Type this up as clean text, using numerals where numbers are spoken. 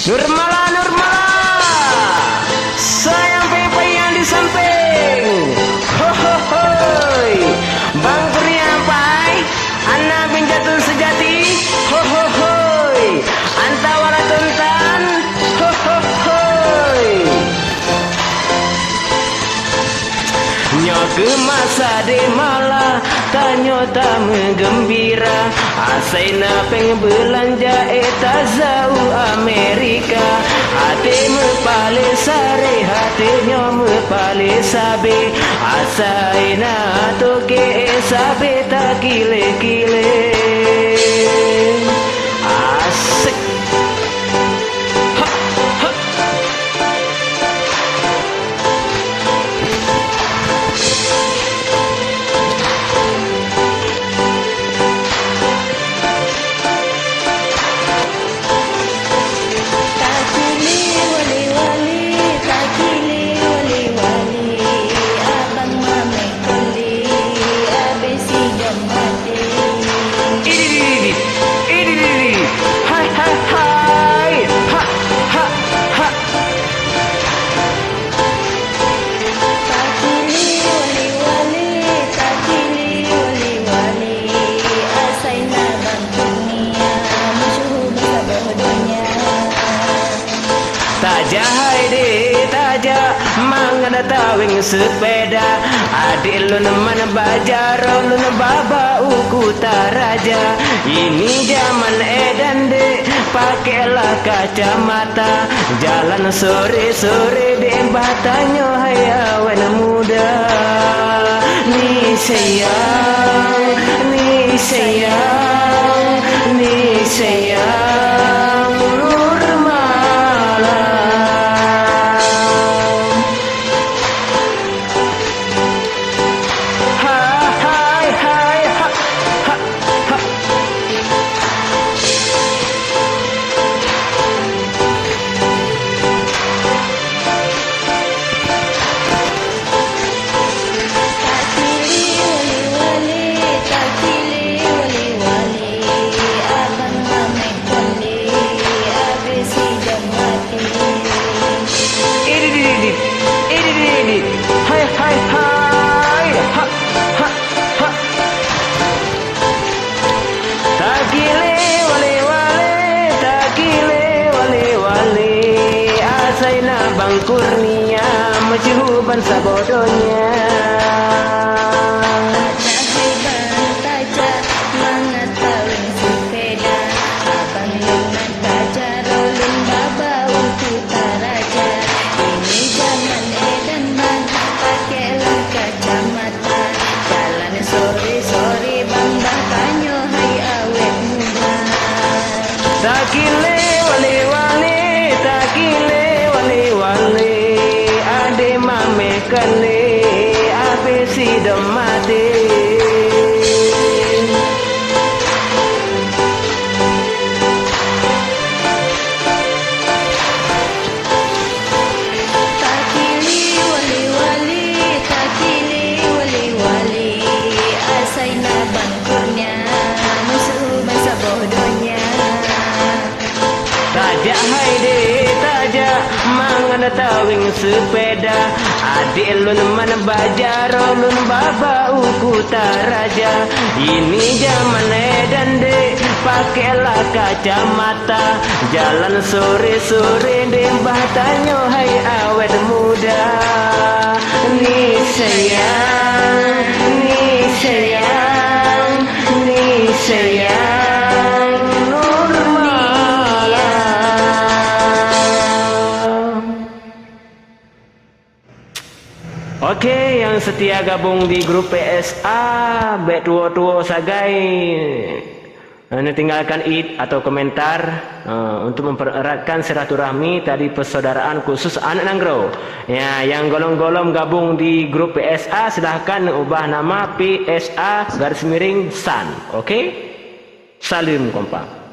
Nurmala, Nurmala, sayang pepe yang di samping. Ho ho hoi, Bang Kurnia Pai, anak pinjatuh sejati. Ho ho hoi, antawara tuntan. Ho ho hoi. Nyoke masa de malah tanyo tamu gembira asaina peng belanja eta zau Amerika hati me pale sare hati nyo me pale sabe asaina toke sabe ta kile kile asik. Tajahai de taja mangana tawing sepeda adik lu neman bajar lu baba uku taraja ini zaman edan de pakailah kacamata jalan sore-sore de batanyo hai awan muda ni sayang ni sayang ni sayang Bang Kurnia majuban sabodonya tajah bang tajah mangatawin sepeda abang lungan tajah rolling baba untuk taraja ini zaman edan bang pakailah kacamata jalan sore-sore bang batanyo hai awet muda takile wale-wale takile wale ade mame kale ape si domade takili wali-wali asaina Bang Kurnia musuh masa bodohnya tajak hai de tajak mangana tawing sepeda adik lu neman bajar lu baba uku taraja ini zaman edan de pakailah kacamata jalan sore-sore de batanyo hai awet muda ni sayang ni sayang ni sayang Nurmala. Oke, yang setia gabung di grup PSA, bet tuo sagai, tinggalkan id atau komentar untuk mempereratkan silaturahmi tadi persaudaraan khusus anak Nanggro. Ya, yang golong-golong gabung di grup PSA silahkan ubah nama PSA _San. Oke, salim kompak.